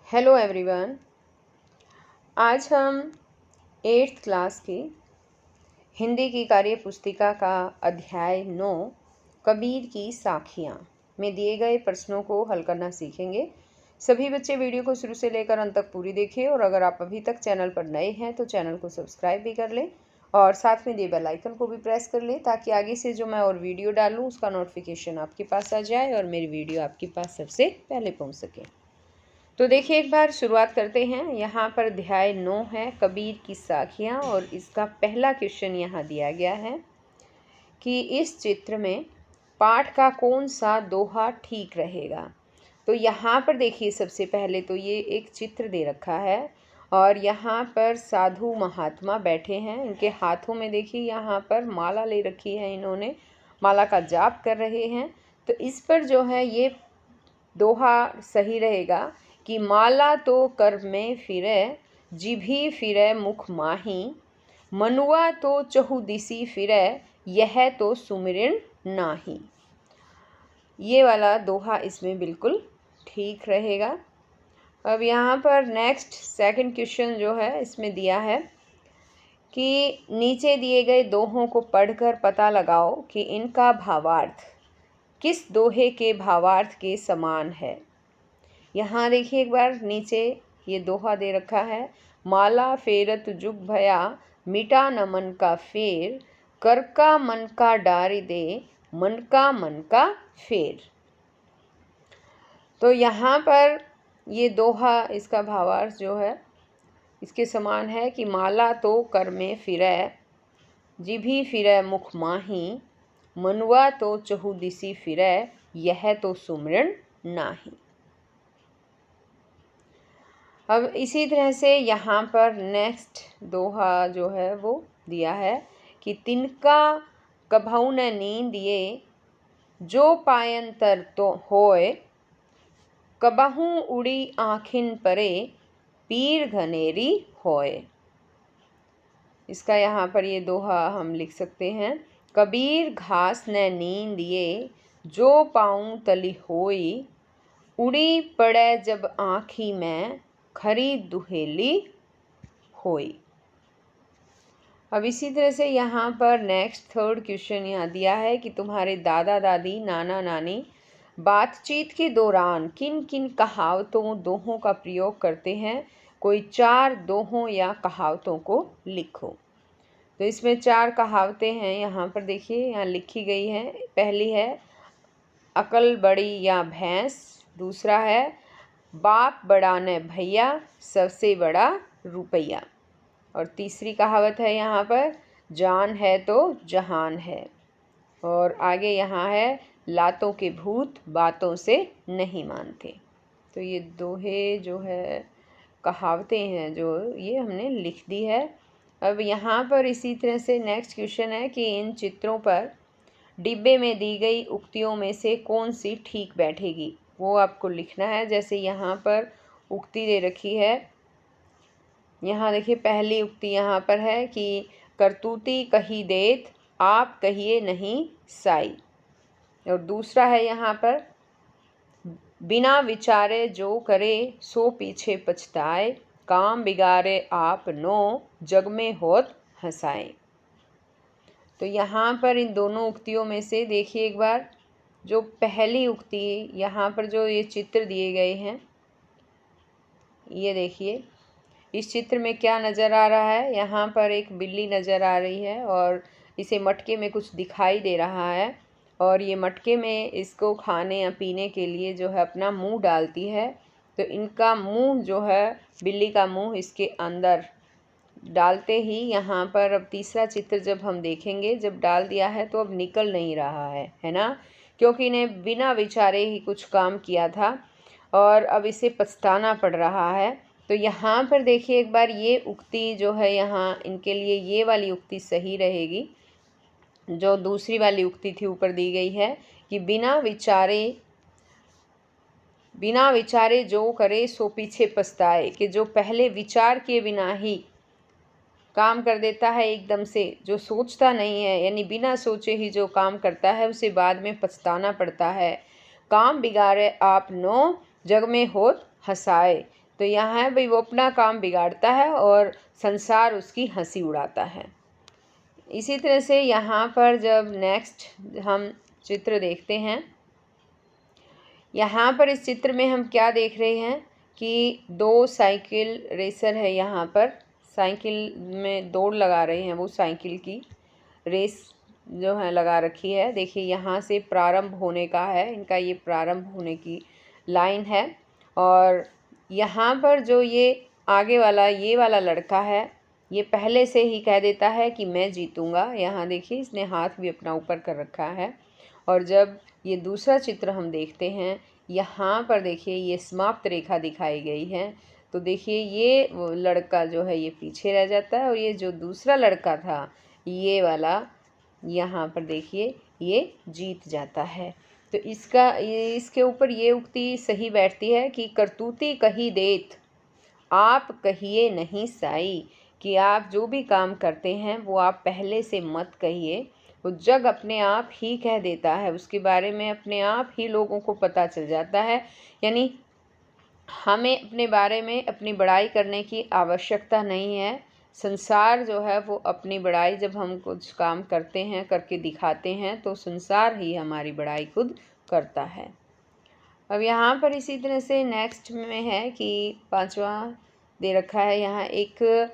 Hello everyone. आज हम 8th class की हिंदी की कार्य पुस्तिका का अध्याय 9 कबीर की साखियाँ में दिए गए प्रश्नों को हल करना सीखेंगे। सभी बच्चे वीडियो को शुरू से लेकर अंत तक पूरी देखिए और अगर आप अभी तक चैनल पर नए हैं तो चैनल को सब्सक्राइब भी कर लें और साथ में दिए बेल आइकन को भी प्रेस कर लें ताकि आगे से जो मैं और वीडियो डालूँ उसका नोटिफिकेशन आपके पास आ जाए और मेरी वीडियो आपके पास सबसे पहले पहुँच सके। तो देखिए एक बार शुरुआत करते हैं। यहाँ पर अध्याय 9 है कबीर की साखियाँ और इसका पहला क्वेश्चन यहाँ दिया गया है कि इस चित्र में पाठ का कौन सा दोहा ठीक रहेगा। तो यहाँ पर देखिए सबसे पहले तो ये एक चित्र दे रखा है और यहाँ पर साधु महात्मा बैठे हैं। इनके हाथों में देखिए यहाँ पर माला ले रखी है, इन्होंने माला का जाप कर रहे हैं। तो इस पर जो है ये दोहा सही रहेगा कि माला तो कर में फिरे, जिभी फिरे मुख माही, मनुआ तो चहुदिसी फिरे, यह तो सुमिरन नाही। ये वाला दोहा इसमें बिल्कुल ठीक रहेगा। अब यहाँ पर नेक्स्ट सेकंड क्वेश्चन जो है इसमें दिया है कि नीचे दिए गए दोहों को पढ़कर पता लगाओ कि इनका भावार्थ किस दोहे के भावार्थ के समान है। यहाँ देखिए एक बार नीचे ये दोहा दे रखा है, माला फेरत जुग भया, मिटा न मन का फेर, कर का मन का डारी दे, मन का फेर। तो यहाँ पर ये दोहा इसका भावार्थ जो है इसके समान है कि माला तो कर में फिरै, जिभी फिरै मुख माही, मनुआ तो चहुदिसी फिरै, यह तो सुमिरन नाही। अब इसी तरह से यहाँ पर नेक्स्ट दोहा जो है वो दिया है कि तिनका कभऊ न नींद ये, जो पायंतर तो होए, कबहू उड़ी आँखिन परे, पीर घनेरी होए। इसका यहाँ पर ये दोहा हम लिख सकते हैं, कबीर घास न नींद ये, जो पाऊँ तली होई, उड़ी पड़े जब आँखी में, खरी दुहेली होई। अब इसी तरह से यहाँ पर नेक्स्ट थर्ड क्वेश्चन यहाँ दिया है कि तुम्हारे दादा दादी नाना नानी बातचीत के दौरान किन किन कहावतों दोहों का प्रयोग करते हैं। कोई 4 दोहों या कहावतों को लिखो। तो इसमें 4 कहावतें हैं, यहाँ पर देखिए यहाँ लिखी गई हैं। पहली है अकल बड़ी या भैंस, दूसरा है बाप बड़ा न भैया, सबसे बड़ा रुपया, और तीसरी कहावत है यहाँ पर जान है तो जहान है, और आगे यहाँ है लातों के भूत बातों से नहीं मानते। तो ये दोहे जो है कहावतें हैं जो ये हमने लिख दी है। अब यहाँ पर इसी तरह से नेक्स्ट क्वेश्चन है कि इन चित्रों पर डिब्बे में दी गई उक्तियों में से कौन सी ठीक बैठेगी, वो आपको लिखना है। जैसे यहाँ पर उक्ति दे रखी है, यहाँ देखिए पहली उक्ति यहाँ पर है कि करतूती कही देत, आप कहिए नहीं साई, और दूसरा है यहाँ पर बिना विचारे जो करे, सो पीछे पछताए, काम बिगाड़े आप नो, जग में होत हंसाए। तो यहाँ पर इन दोनों उक्तियों में से देखिए एक बार जो पहली उक्ति, यहाँ पर जो ये चित्र दिए गए हैं, ये देखिए इस चित्र में क्या नज़र आ रहा है। यहाँ पर एक बिल्ली नज़र आ रही है और इसे मटके में कुछ दिखाई दे रहा है और ये मटके में इसको खाने या पीने के लिए जो है अपना मुंह डालती है। तो इनका मुंह जो है, बिल्ली का मुंह इसके अंदर डालते ही यहाँ पर अब तीसरा चित्र जब हम देखेंगे, जब डाल दिया है तो अब निकल नहीं रहा है ना, क्योंकि इन्हें बिना विचारे ही कुछ काम किया था और अब इसे पछताना पड़ रहा है। तो यहाँ पर देखिए एक बार ये उक्ति जो है यहाँ इनके लिए ये वाली उक्ति सही रहेगी। जो दूसरी वाली उक्ति थी ऊपर दी गई है कि बिना विचारे जो करे सो पीछे पछताए, कि जो पहले विचार किए बिना ही काम कर देता है एकदम से, जो सोचता नहीं है यानी बिना सोचे ही जो काम करता है उसे बाद में पछताना पड़ता है। काम बिगाड़े आप नो, जग में होत हंसाए, तो यहाँ है भाई वो अपना काम बिगाड़ता है और संसार उसकी हंसी उड़ाता है। इसी तरह से यहाँ पर जब नेक्स्ट हम चित्र देखते हैं, यहाँ पर इस चित्र में हम क्या देख रहे हैं कि दो साइकिल रेसर है। यहाँ पर साइकिल में दौड़ लगा रहे हैं, वो साइकिल की रेस जो है लगा रखी है। देखिए यहाँ से प्रारंभ होने का है, इनका ये प्रारंभ होने की लाइन है। और यहाँ पर जो ये आगे वाला ये वाला लड़का है, ये पहले से ही कह देता है कि मैं जीतूंगा। यहाँ देखिए इसने हाथ भी अपना ऊपर कर रखा है। और जब ये दूसरा चित्र हम देखते हैं, यहाँ पर देखिए ये समाप्त रेखा दिखाई गई है। तो देखिए ये लड़का जो है ये पीछे रह जाता है और ये जो दूसरा लड़का था ये वाला, यहाँ पर देखिए ये जीत जाता है। तो इसके ऊपर ये उक्ति सही बैठती है कि करतूती कही देत आप कहिए नहीं साई, कि आप जो भी काम करते हैं वो आप पहले से मत कहिए, वो जग अपने आप ही कह देता है, उसके बारे में अपने आप ही लोगों को पता चल जाता है। यानी हमें अपने बारे में अपनी बड़ाई करने की आवश्यकता नहीं है। संसार जो है वो अपनी बड़ाई, जब हम कुछ काम करते हैं, करके दिखाते हैं, तो संसार ही हमारी बड़ाई खुद करता है। अब यहाँ पर इसी तरह से नेक्स्ट में है कि 5वां दे रखा है, यहाँ एक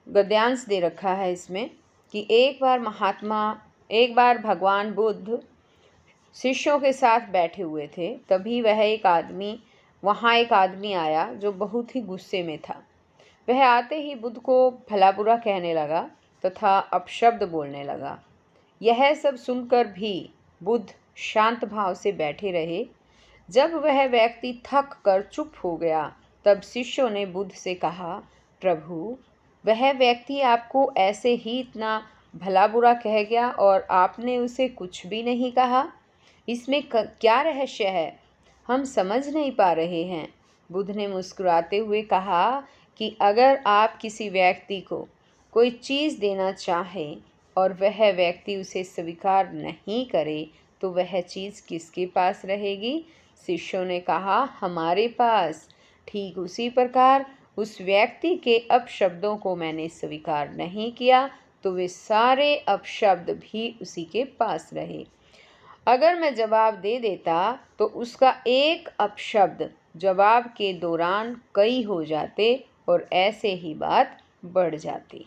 गद्यांश दे रखा है इसमें कि एक बार भगवान बुद्ध शिष्यों के साथ बैठे हुए थे, तभी वहाँ एक आदमी आया जो बहुत ही गुस्से में था। वह आते ही बुद्ध को भला बुरा कहने लगा तथा अपशब्द बोलने लगा। यह सब सुनकर भी बुद्ध शांत भाव से बैठे रहे। जब वह व्यक्ति थक कर चुप हो गया, तब शिष्यों ने बुद्ध से कहा, प्रभु, वह व्यक्ति आपको ऐसे ही इतना भला बुरा कह गया और आपने उसे कुछ भी नहीं कहा। इसमें क्या रहस्य है, हम समझ नहीं पा रहे हैं। बुद्ध ने मुस्कुराते हुए कहा कि अगर आप किसी व्यक्ति को कोई चीज़ देना चाहें और वह व्यक्ति उसे स्वीकार नहीं करे, तो वह चीज़ किसके पास रहेगी? शिष्यों ने कहा, हमारे पास। ठीक उसी प्रकार उस व्यक्ति के अपशब्दों को मैंने स्वीकार नहीं किया, तो वे सारे अपशब्द भी उसी के पास रहे। अगर मैं जवाब दे देता तो उसका एक अपशब्द जवाब के दौरान कई हो जाते और ऐसे ही बात बढ़ जाती।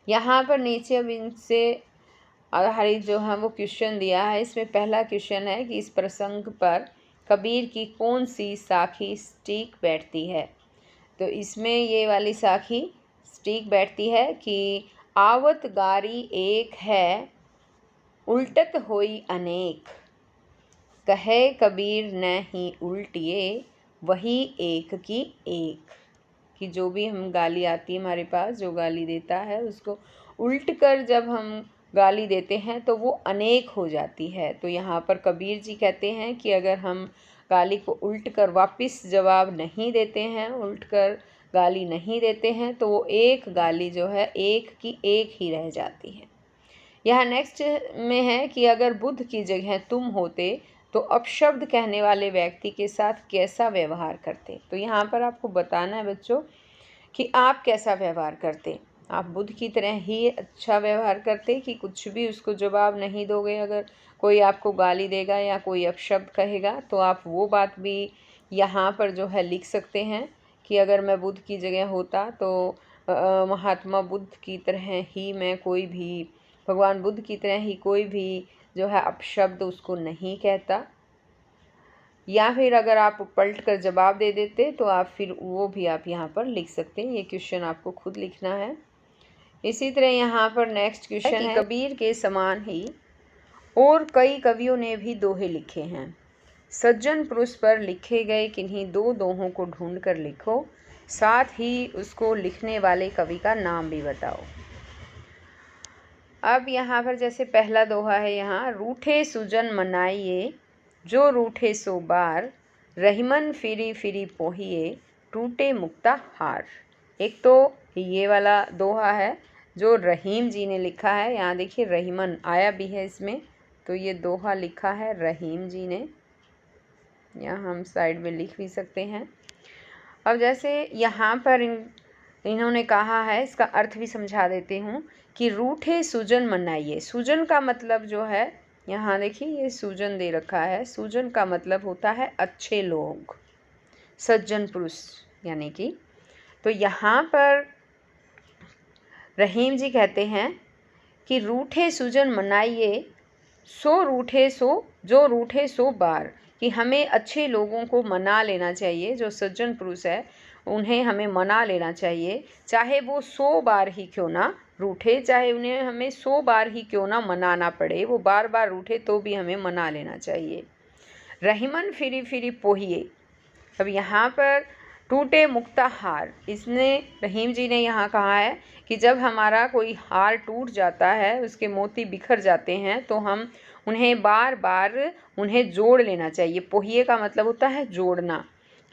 यहाँ पर नीचे अब इनसे आधारित जो है वो क्वेश्चन दिया है। इसमें पहला क्वेश्चन है कि इस प्रसंग पर कबीर की कौन सी साखी सटीक बैठती है। तो इसमें ये वाली साखी सटीक बैठती है कि आवत गारी एक है, उल्टत होई अनेक, कहे कबीर न ही उल्टिए, वही एक की एक। कि जो भी हम गाली आती है हमारे पास, जो गाली देता है उसको उल्ट कर जब हम गाली देते हैं तो वो अनेक हो जाती है। तो यहाँ पर कबीर जी कहते हैं कि अगर हम गाली को उल्ट कर वापस जवाब नहीं देते हैं, उल्ट कर गाली नहीं देते हैं, तो वो एक गाली जो है एक की एक ही रह जाती है। यहाँ नेक्स्ट में है कि अगर बुद्ध की जगह तुम होते तो अपशब्द कहने वाले व्यक्ति के साथ कैसा व्यवहार करते। तो यहाँ पर आपको बताना है बच्चों कि आप कैसा व्यवहार करते। आप बुद्ध की तरह ही अच्छा व्यवहार करते कि कुछ भी उसको जवाब नहीं दोगे। अगर कोई आपको गाली देगा या कोई अपशब्द कहेगा तो आप वो बात भी यहाँ पर जो है लिख सकते हैं कि अगर मैं बुद्ध की जगह होता तो महात्मा बुद्ध की तरह ही मैं भगवान बुद्ध की तरह ही कोई भी जो है अपशब्द उसको नहीं कहता। या फिर अगर आप पलट कर जवाब दे देते तो आप फिर वो भी आप यहाँ पर लिख सकते हैं। ये क्वेश्चन आपको खुद लिखना है। इसी तरह यहाँ पर नेक्स्ट क्वेश्चन है, कबीर के समान ही और कई कवियों ने भी दोहे लिखे हैं। सज्जन पुरुष पर लिखे गए किन्हीं दो दोहों को ढूंढ कर लिखो, साथ ही उसको लिखने वाले कवि का नाम भी बताओ। अब यहाँ पर जैसे पहला दोहा है, यहाँ रूठे सुजन मनाइए, जो रूठे सो बार, रहीमन फिरी फिरी पोहिए, टूटे मुक्ता हार। एक तो ये वाला दोहा है जो रहीम जी ने लिखा है। यहाँ देखिए रहीमन आया भी है इसमें, तो ये दोहा लिखा है रहीम जी ने। यहाँ हम साइड में लिख भी सकते हैं। अब जैसे यहाँ पर इन्होंने कहा है, इसका अर्थ भी समझा देती हूँ कि रूठे सुजन मनाइए। सुजन का मतलब जो है, यहाँ देखिए ये सुजन दे रखा है। सुजन का मतलब होता है अच्छे लोग, सज्जन पुरुष यानी कि। तो यहाँ पर रहीम जी कहते हैं कि रूठे सुजन मनाइए, सो रूठे सो जो रूठे सो बार, कि हमें अच्छे लोगों को मना लेना चाहिए। जो सज्जन पुरुष है उन्हें हमें मना लेना चाहिए, चाहे वो 100 बार ही क्यों ना रूठे, चाहे उन्हें हमें 100 बार ही क्यों ना मनाना पड़े, वो बार बार रूठे तो भी हमें मना लेना चाहिए। रहीमन फिरी फिरी पोहिए। अब यहाँ पर टूटे मुक्ता हार, इसने रहीम जी ने यहाँ कहा है कि जब हमारा कोई हार टूट जाता है, उसके मोती बिखर जाते हैं, तो हम उन्हें बार बार उन्हें जोड़ लेना चाहिए। पोहिए का मतलब होता है जोड़ना,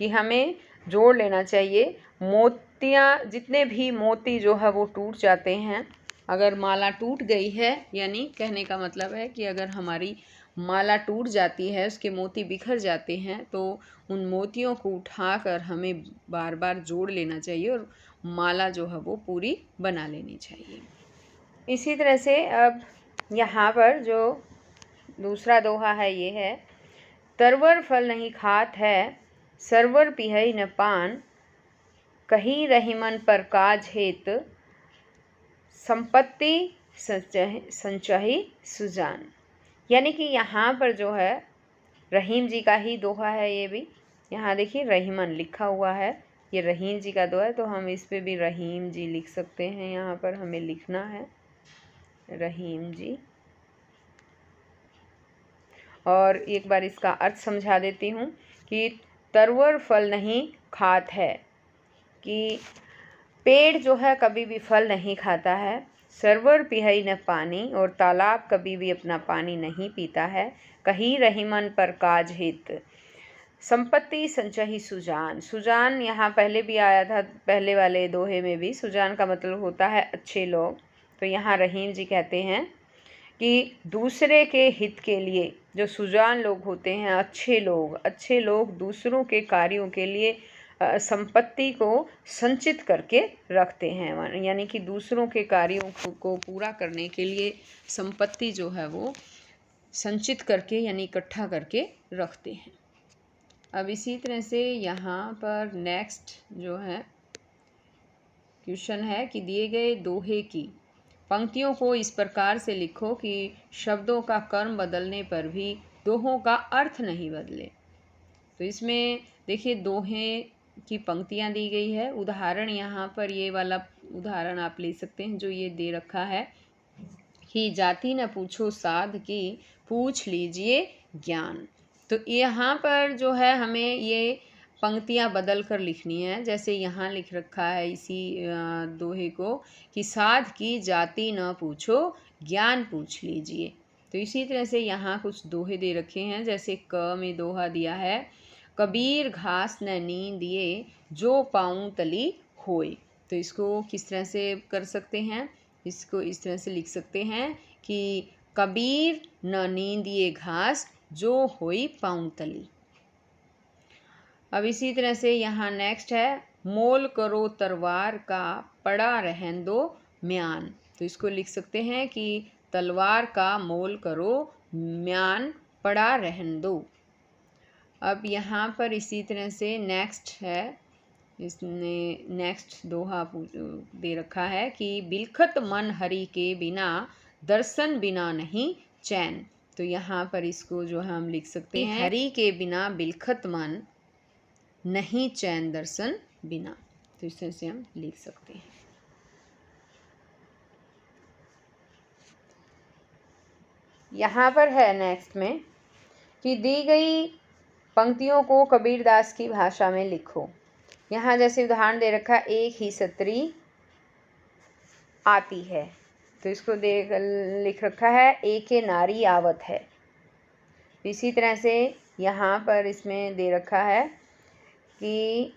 कि हमें जोड़ लेना चाहिए। मोतियाँ, जितने भी मोती जो है वो टूट जाते हैं, अगर माला टूट गई है, यानी कहने का मतलब है कि अगर हमारी माला टूट जाती है, उसके मोती बिखर जाते हैं, तो उन मोतियों को उठाकर हमें बार बार जोड़ लेना चाहिए और माला जो है वो पूरी बना लेनी चाहिए। इसी तरह से अब यहाँ पर जो दूसरा दोहा है ये है, तरवर फल नहीं खात है, सरवर पिहई न पान, कही रहीमन पर काज हेत, संपत्ति संचही सुजान। यानी कि यहाँ पर जो है रहीम जी का ही दोहा है ये भी। यहाँ देखिए रहीमन लिखा हुआ है, ये रहीम जी का दोहा है, तो हम इस पे भी रहीम जी लिख सकते हैं। यहाँ पर हमें लिखना है रहीम जी। और एक बार इसका अर्थ समझा देती हूँ कि तरवर फल नहीं खात है, कि पेड़ जो है कभी भी फल नहीं खाता है। सरवर पिहई न पानी, और तालाब कभी भी अपना पानी नहीं पीता है। कही रहीमन पर काज हित, संपत्ति संचही सुजान। सुजान यहाँ पहले भी आया था, पहले वाले दोहे में भी। सुजान का मतलब होता है अच्छे लोग। तो यहाँ रहीम जी कहते हैं कि दूसरे के हित के लिए जो सुजान लोग होते हैं, अच्छे लोग दूसरों के कार्यों के लिए संपत्ति को संचित करके रखते हैं, यानी कि दूसरों के कार्यों को पूरा करने के लिए संपत्ति जो है वो संचित करके यानी इकट्ठा करके रखते हैं। अब इसी तरह से यहाँ पर नेक्स्ट जो है क्वेश्चन है कि दिए गए दोहे की पंक्तियों को इस प्रकार से लिखो कि शब्दों का कर्म बदलने पर भी दोहों का अर्थ नहीं बदले। तो इसमें देखिए दोहे की पंक्तियाँ दी गई है। उदाहरण यहाँ पर ये वाला उदाहरण आप ले सकते हैं जो ये दे रखा है कि जाति न पूछो साध की, पूछ लीजिए ज्ञान। तो यहाँ पर जो है हमें ये पंक्तियाँ बदल कर लिखनी है। जैसे यहाँ लिख रखा है इसी दोहे को कि साध की जाति न पूछो, ज्ञान पूछ लीजिए। तो इसी तरह से यहाँ कुछ दोहे दे रखे हैं। जैसे क में दोहा दिया है, कबीर घास न नींद दिए, जो पाऊँ तली होए। तो इसको किस तरह से कर सकते हैं, इसको इस तरह से लिख सकते हैं कि कबीर न नींदिए घास, जो होई पाऊँ तली। अब इसी तरह से यहाँ नेक्स्ट है, मोल करो तलवार का, पड़ा रहन दो म्यान। तो इसको लिख सकते हैं कि तलवार का मोल करो, म्यान पड़ा रहन दो। अब यहाँ पर इसी तरह से नेक्स्ट है, इसने नेक्स्ट दोहा दे रखा है कि बिलखत मन हरि के बिना, दर्शन बिना नहीं चैन। तो यहाँ पर इसको जो हम लिख सकते हैं, हरि के बिना बिलखत मन, नहीं चैन दर्शन बिना। तो इस तरह से हम लिख सकते हैं। यहाँ पर है नेक्स्ट में कि दी गई पंक्तियों को कबीरदास की भाषा में लिखो। यहाँ जैसे उदाहरण दे रखा, एक ही स्त्री आती है। तो इसको लिख रखा है, एक नारी आवत है। इसी तरह से यहाँ पर इसमें दे रखा है कि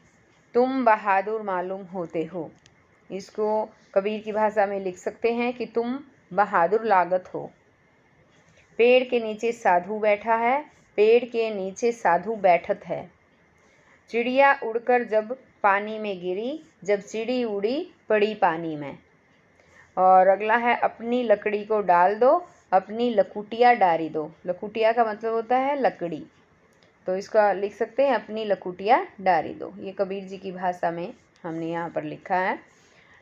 तुम बहादुर मालूम होते हो। इसको कबीर की भाषा में लिख सकते हैं कि तुम बहादुर लागत हो। पेड़ के नीचे साधु बैठा है, पेड़ के नीचे साधु बैठत है। चिड़िया उड़कर जब पानी में गिरी, जब चिड़ी उड़ी पड़ी पानी में। और अगला है अपनी लकड़ी को डाल दो, अपनी लकुटिया डारी दो। लकुटिया का मतलब होता है लकड़ी, तो इसका लिख सकते हैं अपनी लकुटिया डारी दो। ये कबीर जी की भाषा में हमने यहाँ पर लिखा है।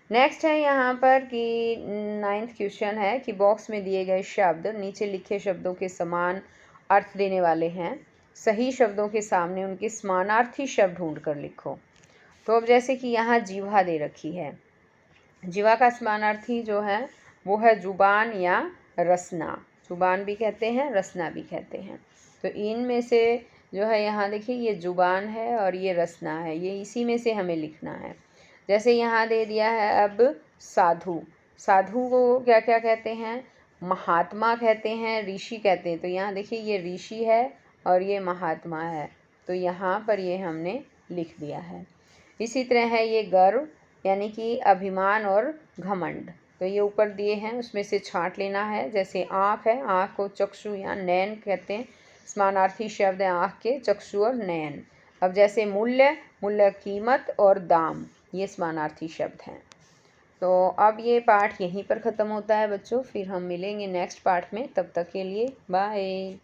नेक्स्ट है यहाँ पर कि 9th क्वेश्चन है कि बॉक्स में दिए गए शब्द नीचे लिखे शब्दों के समान अर्थ देने वाले हैं। सही शब्दों के सामने उनके समानार्थी शब्द ढूंढ कर लिखो। तो अब जैसे कि यहाँ जीवा दे रखी है, जीवा का समानार्थी जो है वो है जुबान या रसना। जुबान भी कहते हैं, रसना भी कहते हैं। तो इनमें से जो है यहाँ देखिए ये जुबान है और ये रसना है, ये इसी में से हमें लिखना है। जैसे यहाँ दे दिया है अब साधु। साधु को क्या क्या कहते हैं? महात्मा कहते हैं, ऋषि कहते हैं। तो यहाँ देखिए ये ऋषि है और ये महात्मा है, तो यहाँ पर ये हमने लिख दिया है। इसी तरह है ये गर्व यानी कि अभिमान और घमंड। तो ये ऊपर दिए हैं, उसमें से छांट लेना है। जैसे आँख है, आँख को चक्षु या नयन कहते हैं। समानार्थी शब्द है आँख के, चक्षु और नयन। अब जैसे मूल्य, मूल्य कीमत और दाम, ये समानार्थी शब्द हैं। तो अब ये पाठ यहीं पर ख़त्म होता है बच्चों, फिर हम मिलेंगे नेक्स्ट पार्ट में। तब तक के लिए बाय।